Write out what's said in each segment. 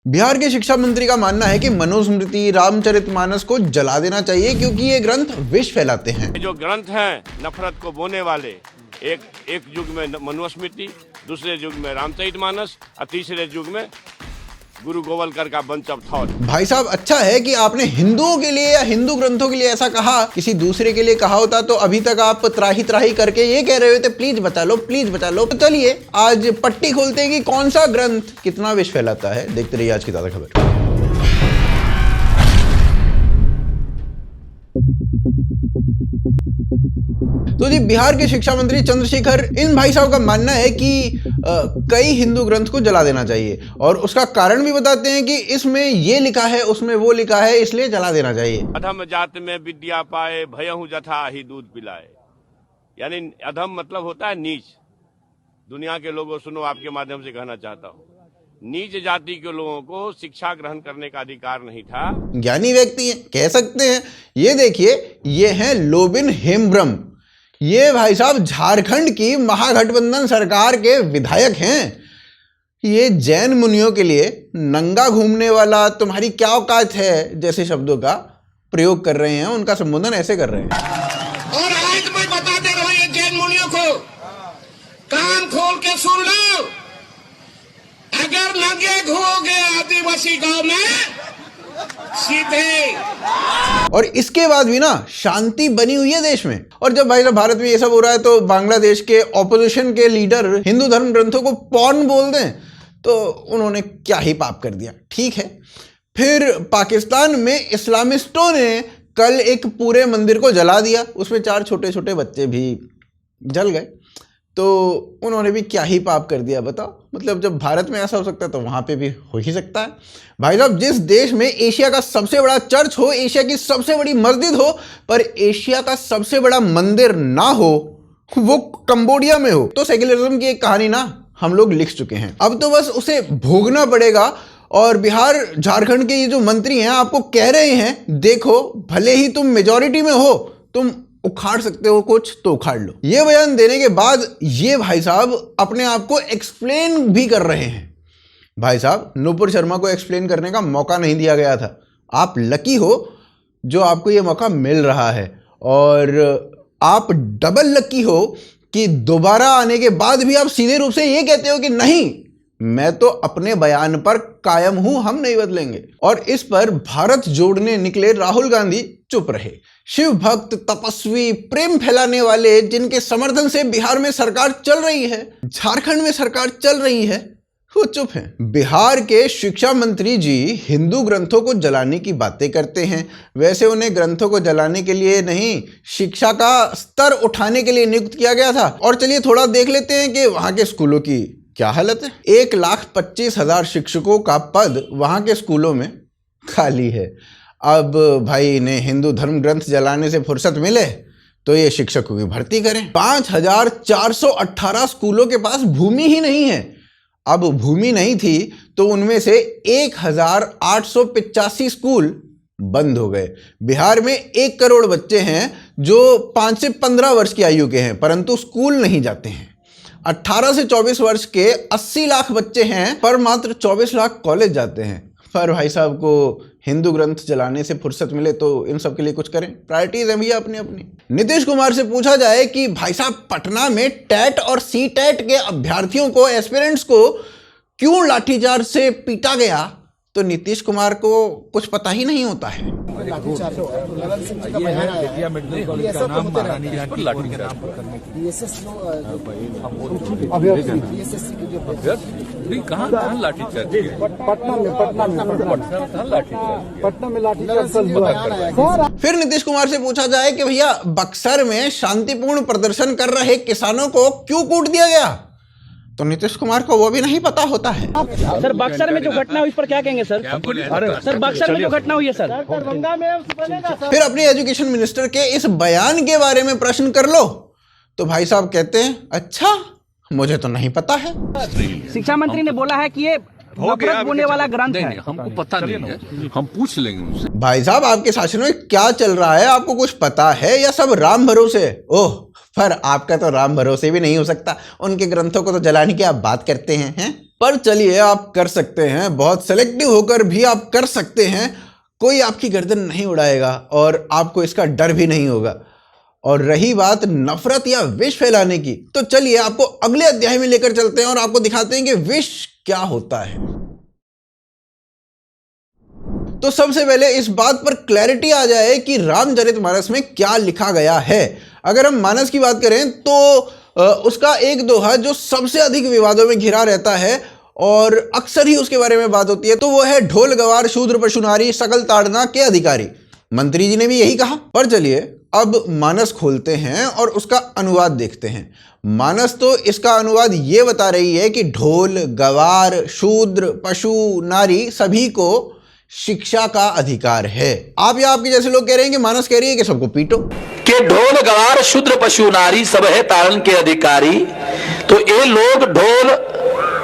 बिहार के शिक्षा मंत्री का मानना है कि मनुस्मृति, रामचरितमानस को जला देना चाहिए क्योंकि ये ग्रंथ विष फैलाते हैं। जो ग्रंथ हैं नफरत को बोने वाले, एक युग में मनुस्मृति, दूसरे युग में रामचरितमानस और तीसरे युग में गुरु गोवलकर का बंच ऑफ थॉट। भाई साहब, अच्छा है कि आपने हिंदुओं के लिए या हिंदू ग्रंथों के लिए ऐसा कहा, किसी दूसरे के लिए कहा होता तो अभी तक आप त्राही त्राही करके ये कह रहे होते प्लीज बचा लो, प्लीज बचा लो। तो चलिए आज पट्टी खोलते हैं कि कौन सा ग्रंथ कितना विष फैलाता है। देखते रहिए आज की ताजा खबर। तो जी, बिहार के शिक्षा मंत्री चंद्रशेखर इन भाई साहब का मानना है कि कई हिंदू ग्रंथ को जला देना चाहिए और उसका कारण भी बताते हैं कि इसमें ये लिखा है, उसमें वो लिखा है, इसलिए जला देना चाहिए। अधम जात में विद्या पाए, भयहु जथा ही दूध पिलाए। यानी अधम मतलब होता है नीच। दुनिया के लोगों सुनो, आपके माध्यम से कहना चाहता हूँ, नीच जाति के लोगों को शिक्षा ग्रहण करने का अधिकार नहीं था। ज्ञानी व्यक्ति कह सकते हैं। ये देखिए, ये हैं लोबिन हेम्ब्रम। ये भाई साहब झारखंड की महागठबंधन सरकार के विधायक हैं। ये जैन मुनियों के लिए नंगा घूमने वाला, तुम्हारी क्या औकात है जैसे शब्दों का प्रयोग कर रहे हैं। उनका संबोधन ऐसे कर रहे हैं। और आज मैं बताते रहो ये जैन मुनियों को, कान खोल के सुन लो, अगर नंगे घूमोगे आदिवासी गांव में सीधे। और इसके बाद भी ना शांति बनी हुई है देश में। और जब भाई साहब भारत में ये सब हो रहा है तो बांग्लादेश के ऑपोजिशन के लीडर हिंदू धर्म ग्रंथों को पॉर्न बोल दें तो उन्होंने क्या ही पाप कर दिया। ठीक है, फिर पाकिस्तान में इस्लामिस्टों ने कल एक पूरे मंदिर को जला दिया, उसमें 4 छोटे छोटे बच्चे भी जल गए। तो उन्होंने भी क्या ही पाप कर दिया बताओ। मतलब जब भारत में ऐसा हो सकता है तो वहां पे भी हो ही सकता है। भाई साहब, जिस देश में एशिया का सबसे बड़ा चर्च हो, एशिया की सबसे बड़ी मस्जिद हो, पर एशिया का सबसे बड़ा मंदिर ना हो, वो कंबोडिया में हो, तो सेक्युलरिज्म की एक कहानी ना हम लोग लिख चुके हैं। अब तो बस उसे भोगना पड़ेगा। और बिहार झारखंड के ये जो मंत्री हैं आपको कह रहे हैं, देखो भले ही तुम मेजॉरिटी में हो, तुम उखाड़ सकते हो कुछ तो उखाड़ लो। ये बयान देने के बाद ये भाई साहब अपने आप को एक्सप्लेन भी कर रहे हैं। भाई साहब, नूपुर शर्मा को एक्सप्लेन करने का मौका नहीं दिया गया था। आप लकी हो जो आपको ये मौका मिल रहा है, और आप डबल लकी हो कि दोबारा आने के बाद भी आप सीधे रूप से ये कहते हो कि नहीं, मैं तो अपने बयान पर कायम हूं, हम नहीं बदलेंगे। और इस पर भारत जोड़ने निकले राहुल गांधी चुप रहे। शिव भक्त, तपस्वी, प्रेम फैलाने वाले, जिनके समर्थन से बिहार में सरकार चल रही है, झारखंड में सरकार चल रही है, वो चुप हैं। बिहार के शिक्षा मंत्री जी हिंदू ग्रंथों को जलाने की बातें करते हैं। वैसे उन्हें ग्रंथों को जलाने के लिए नहीं, शिक्षा का स्तर उठाने के लिए नियुक्त किया गया था। और चलिए थोड़ा देख लेते हैं कि वहां के स्कूलों की क्या हालत है। 1,25,000 शिक्षकों का पद वहां के स्कूलों में खाली है। अब भाई इन्हें हिंदू धर्म ग्रंथ जलाने से फुर्सत मिले तो ये शिक्षकों की भर्ती करें। 5,418 स्कूलों के पास भूमि ही नहीं है। अब भूमि नहीं थी तो उनमें से 1,885 स्कूल बंद हो गए। बिहार में 1 करोड़ बच्चे हैं जो 5 से 15 वर्ष की आयु के हैं, परंतु स्कूल नहीं जाते हैं। 18 से 24 वर्ष के 80 लाख बच्चे हैं, पर मात्र 24 लाख कॉलेज जाते हैं। पर भाई साहब को हिंदू ग्रंथ जलाने से फुर्सत मिले तो इन सब के लिए कुछ करें। प्रायोरिटीज हैं भैया अपनी अपनी। नीतीश कुमार से पूछा जाए कि भाई साहब पटना में टेट और सी टेट के अभ्यर्थियों को, एस्पिरेंट्स को क्यों लाठीचार्ज से पीटा गया, तो नीतीश कुमार को कुछ पता ही नहीं होता है। फिर नीतीश कुमार से पूछा जाए कि भैया बक्सर में शांतिपूर्ण प्रदर्शन कर रहे किसानों को क्यों कूट दिया गया, तो नीतीश कुमार को वो भी नहीं पता होता है। सर बक्सर में जो घटना हुई इस पर क्या कहेंगे सर? सर बक्सर में जो घटना हुई है सर, फिर अपने एजुकेशन मिनिस्टर के इस बयान के बारे में प्रश्न कर लो तो भाई साहब कहते हैं अच्छा मुझे तो नहीं पता है। शिक्षा मंत्री ने बोला है कि ये नफरत बोने वाला ग्रंथ है। हमको पता नहीं है, हम पूछ लेंगे उनसे। भाई साहब, आपके शासन में क्या चल रहा है, आपको कुछ पता है या सब राम भरोसे? ओह, पर आपका तो राम भरोसे भी नहीं हो सकता, उनके ग्रंथों को तो जलाने की आप बात करते हैं? पर चलिए, आप कर सकते हैं, बहुत सेलेक्टिव होकर भी आप कर सकते हैं। कोई आपकी गर्दन नहीं उड़ाएगा और आपको इसका डर भी नहीं होगा। और रही बात नफरत या विष फैलाने की, तो चलिए आपको अगले अध्याय में लेकर चलते हैं और आपको दिखाते हैं कि विष क्या होता है। तो सबसे पहले इस बात पर क्लैरिटी आ जाए कि रामचरितमानस में क्या लिखा गया है। अगर हम मानस की बात करें तो उसका एक दोहा जो सबसे अधिक विवादों में घिरा रहता है और अक्सर ही उसके बारे में बात होती है, तो वो है ढोल गवार शूद्र पशु नारी सकल ताड़ना के अधिकारी। मंत्री जी ने भी यही कहा। पर चलिए अब मानस खोलते हैं और उसका अनुवाद देखते हैं। मानस तो इसका अनुवाद ये बता रही है कि ढोल गवार शूद्र पशु नारी सभी को शिक्षा का अधिकार है। आप या आपके जैसे लोग कह रहे हैं कि मानस कह रही है कि सबको पीटो, कि ढोल गवार शूद्र पशु नारी सब है ताड़न के अधिकारी। तो ये लोग ढोल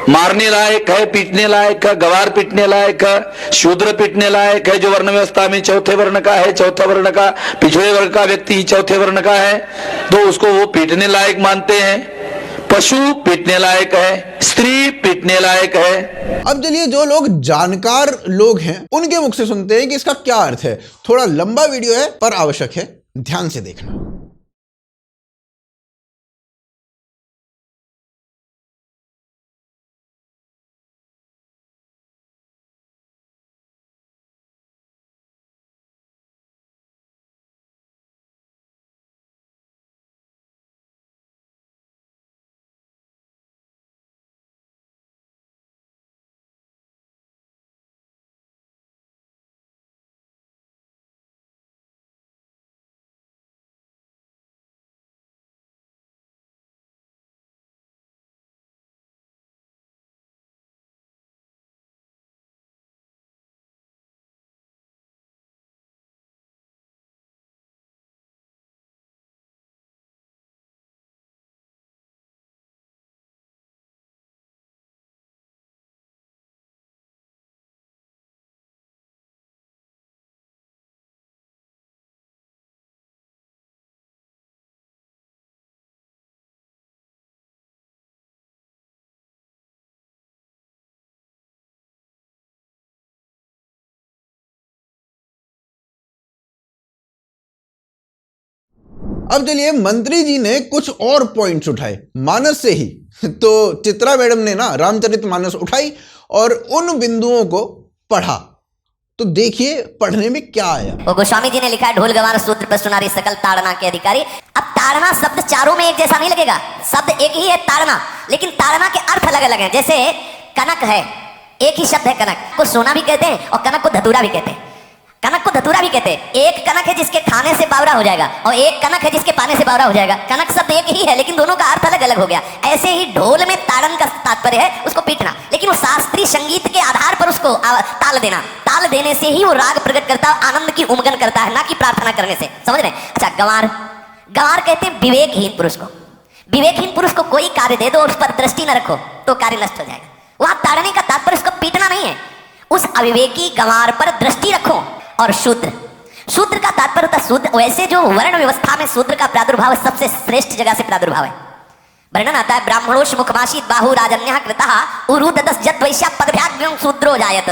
मारने लायक है, पीटने लायक है, गवार पीटने लायक है, शूद्र पीटने लायक है, जो वर्ण व्यवस्था में चौथे वर्ण का है, चौथा वर्ण का पिछड़े वर्ग का व्यक्ति ही चौथे वर्ण का है, तो उसको वो पीटने लायक मानते हैं। पशु पीटने लायक है, स्त्री पीटने लायक है। अब चलिए जो लोग जानकार लोग हैं उनके मुख से सुनते हैं कि इसका क्या अर्थ है। थोड़ा लंबा वीडियो है पर आवश्यक है, ध्यान से देखना। अब चलिए मंत्री जी ने कुछ और पॉइंट्स उठाए मानस से ही। तो चित्रा मैडम ने ना रामचरितमानस उठाई और उन बिंदुओं को पढ़ा। तो देखिए पढ़ने में क्या आया। वो गोस्वामी जी ने लिखा है ढोल गवार शूद्र पशु नारी सकल ताड़ना के अधिकारी। अब ताड़ना शब्द चारों में एक जैसा नहीं लगेगा, शब्द एक ही है ताड़ना, लेकिन ताड़ना के अर्थ अलग अलग हैं। जैसे कनक है, एक ही शब्द है, कनक को सोना भी कहते हैं और कनक को धतूरा भी कहते हैं। कनक को धतूरा भी कहते हैं। एक कनक है जिसके खाने से बावरा हो जाएगा और एक कनक है जिसके पाने से बावरा हो जाएगा। कनक शब्द एक ही है लेकिन दोनों का अर्थ अलग अलग हो गया। ऐसे ही ढोल में ताड़न का तात्पर्य है उसको पीटना, लेकिन वो शास्त्रीय संगीत के आधार पर उसको ताल देना। ताल देने से ही वो राग प्रकट करता है, आनंद की उमगन करता है, ना कि प्रार्थना करने से। समझ रहे? अच्छा, गंवार, गंवार कहते हैं विवेकहीन पुरुष को। विवेकहीन पुरुष को कोई कार्य दे दो और उस पर दृष्टि न रखो तो कार्य नष्ट हो जाएगा। वहां ताड़ने का तात्पर्य उसको पीटना नहीं है, उस अविवेकी गंवार पर दृष्टि रखो। और शूद्र, शूद्र का तात्पर्य होता है शुद्ध। वैसे जो वर्ण व्यवस्था में शूद्र का प्रादुर्भाव सबसे श्रेष्ठ जगह से प्रादुर्भाव है। वर्णन आता है ब्राह्मणोश मुखमाशीत बाहु राजन्यः कृतः उरुददस जत वैश्या पदभ्याग्र्यं शूद्रो जायत।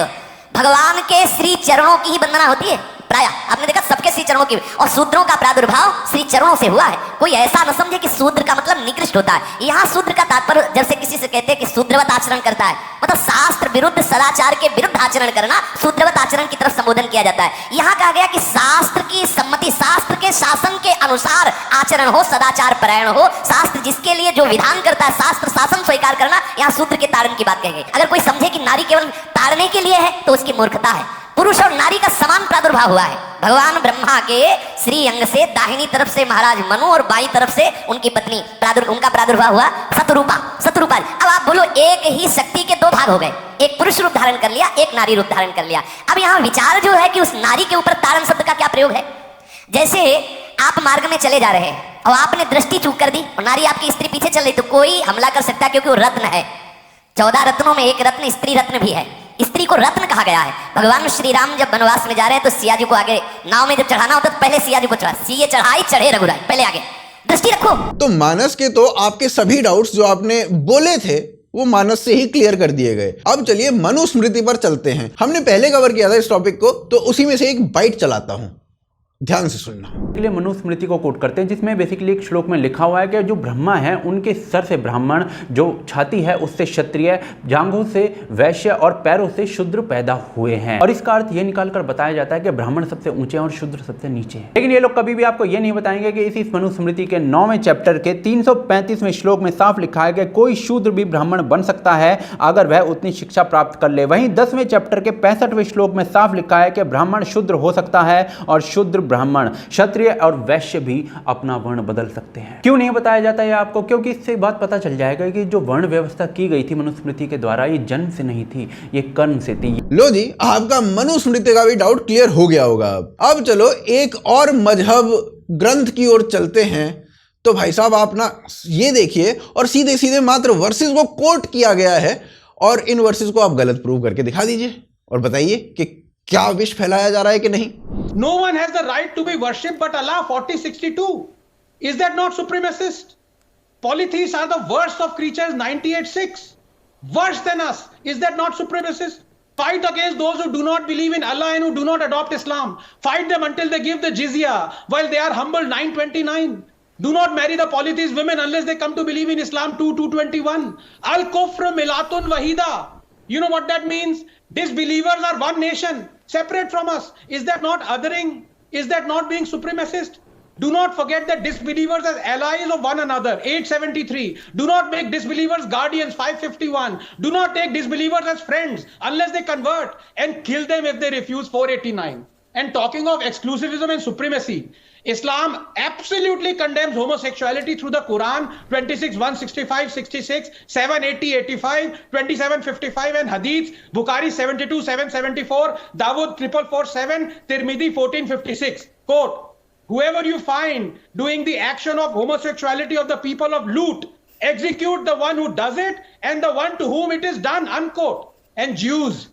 भगवान के श्री चरणों की ही वंदना होती है प्राय। आपने देखा सबके श्री चरणों की, और शूद्रों का प्रादुर्भाव श्री चरणों से हुआ है। कोई ऐसा न समझे कि शूद्र का मतलब निकृष्ट होता है। यहाँ शूद्र का तात्पर्य जैसे किसी से कहते हैं कि शूद्रवत आचरण करता है, मतलब शास्त्र विरुद्ध सदाचार के विरुद्ध आचरण करना शूद्रवत आचरण की तरफ संबोधन किया जाता है। यहाँ कहा गया कि शास्त्र की सम्मति, शास्त्र के शासन के अनुसार आचरण हो, सदाचार परायण हो। शास्त्र जिसके लिए जो विधान करता है, शास्त्र शासन स्वीकार करना, यहाँ शूद्र के ताड़न की बात कही गई। अगर कोई समझे कि नारी केवल ताड़ने के लिए है तो उसकी मूर्खता है। पुरुष और नारी का समान प्रादुर्भाव हुआ है। भगवान ब्रह्मा के श्री अंग से दाहिनी तरफ से महाराज मनु और बाईं तरफ से उनकी पत्नी उनका प्रादुर्भाव हुआ शतरूपा। शतरूपा, अब आप बोलो एक ही शक्ति के दो भाग हो गए, एक पुरुष रूप धारण कर लिया, एक नारी रूप धारण कर लिया। अब यहाँ विचार जो है कि उस नारी के ऊपर ताड़न शब्द का क्या प्रयोग है। जैसे आप मार्ग में चले जा रहे हैं और आपने दृष्टि चूक कर दी और नारी आपकी स्त्री पीछे चल रही, तो कोई हमला कर सकता है क्योंकि वो रत्न है। 14 रत्नों में एक रत्न स्त्री रत्न भी है। स्त्री को रत्न कहा गया है। भगवान श्री राम जब वनवास में जा रहे हैं तो सिया जी को आगे नाव में जब चढ़ाना होता तो पहले सिया जी को चढ़ा, सीए चढ़ाई चढ़े रघुराई, पहले आगे दृष्टि रखो। तो मानस के तो आपके सभी डाउट्स जो आपने बोले थे वो मानस से ही क्लियर कर दिए गए। अब चलिए मनुस्मृति पर चलते हैं। हमने पहले कवर किया था इस टॉपिक को, तो उसी में से एक बाइट चलाता हूं, ध्यान से सुनना। के लिए मनुस्मृति को कोट करते हैं, जिसमें बेसिकली एक श्लोक में लिखा हुआ है कि जो ब्रह्मा है उनके सर से ब्राह्मण, जो छाती है उससे क्षत्रिय, जांघों से वैश्य और पैरों से शूद्र पैदा हुए हैं। और इसका अर्थ ये निकालकर बताया जाता है कि ब्राह्मण सबसे ऊंचे हैं और शूद्र सबसे नीचे हैं। लेकिन ये लोग कभी भी आपको ये नहीं बताएंगे कि इस मनुस्मृति के 9वें चैप्टर के 335वें श्लोक में साफ लिखा है कि कोई शूद्र भी ब्राह्मण बन सकता है अगर वह उतनी शिक्षा प्राप्त कर ले। वहीं 10वें चैप्टर के 65वें श्लोक में साफ लिखा है कि ब्राह्मण शूद्र हो सकता है और शूद्र ब्राह्मण, क्षत्रिय और वैश्य भी अपना वर्ण बदल सकते हैं। क्यों नहीं बताया जाता है आपको? क्योंकि इससे बात पता चल जाएगा कि जो वर्ण व्यवस्था की गई थी मनुस्मृति के द्वारा, ये जन्म से नहीं थी, ये कर्म से थी। लो जी, आपका मनुस्मृति का भी डाउट क्लियर हो गया होगा। अब चलो एक और मजहब ग्रंथ की ओर चलते हैं। तो भाई साहब आप ना ये देखिए, और सीधे सीधे मात्र वर्सेस को कोट किया गया है और इन वर्सेस को आप गलत प्रूव करके दिखा दीजिए और बताइए कि क्या विष फैलाया जा रहा है कि नहीं। No one has the right to be worshipped but Allah, 40:62. Is that not supremacist? Polytheists are the worst of creatures, 98:6. Worse than us. Is that not supremacist? Fight against those who do not believe in Allah and who do not adopt Islam. Fight them until they give the jizya while they are humble, 929. Do not marry the polytheist women unless they come to believe in Islam, 221. Al-kufr milatun wahida. You know what that means? Disbelievers are one nation, separate from us. Is that not othering? Is that not being supremacist? Do not forget that disbelievers as allies of one another, 873. Do not make disbelievers guardians, 551. Do not take disbelievers as friends unless they convert, and kill them if they refuse, 489. And talking of exclusivism and supremacy, Islam absolutely condemns homosexuality through the Quran, 26, 165, 66, 780, 85, 27, 55, and Hadith, Bukhari 72, 774, Dawud 4447, Tirmidhi 1456. Quote, whoever you find doing the action of homosexuality of the people of Lut, execute the one who does it and the one to whom it is done, unquote. And Jews,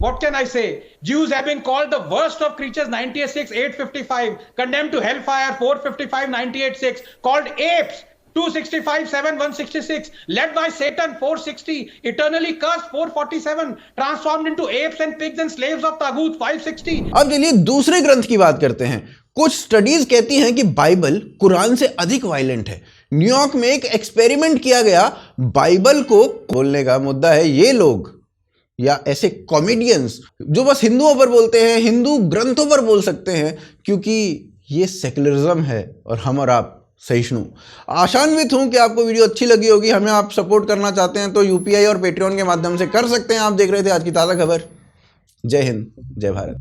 what can I say? Jews have been called the worst of creatures, 98:6, 855, condemned to hellfire, 455, 98:6, called apes, 265, 7, 166, led by Satan, 460, eternally cursed, 447, transformed into apes and pigs and slaves of Taghut, 560. अब चलिए दूसरे ग्रंथ की बात करते हैं। कुछ studies कहती हैं कि बाइबल कुरान से अधिक वायलेंट है। न्यूयॉर्क में एक एक्सपेरिमेंट किया गया, बाइबल को खोलने का मुद्दा है ये लोग या ऐसे कॉमेडियंस जो बस हिंदुओं पर बोलते हैं, हिंदू ग्रंथों पर बोल सकते हैं, क्योंकि ये सेकुलरिज्म है और हम और आप सहिष्णु। आशान्वित हूं कि आपको वीडियो अच्छी लगी होगी। हमें आप सपोर्ट करना चाहते हैं तो यूपीआई और पेट्रियन के माध्यम से कर सकते हैं। आप देख रहे थे आज की ताज़ा खबर। जय हिंद, जय भारत।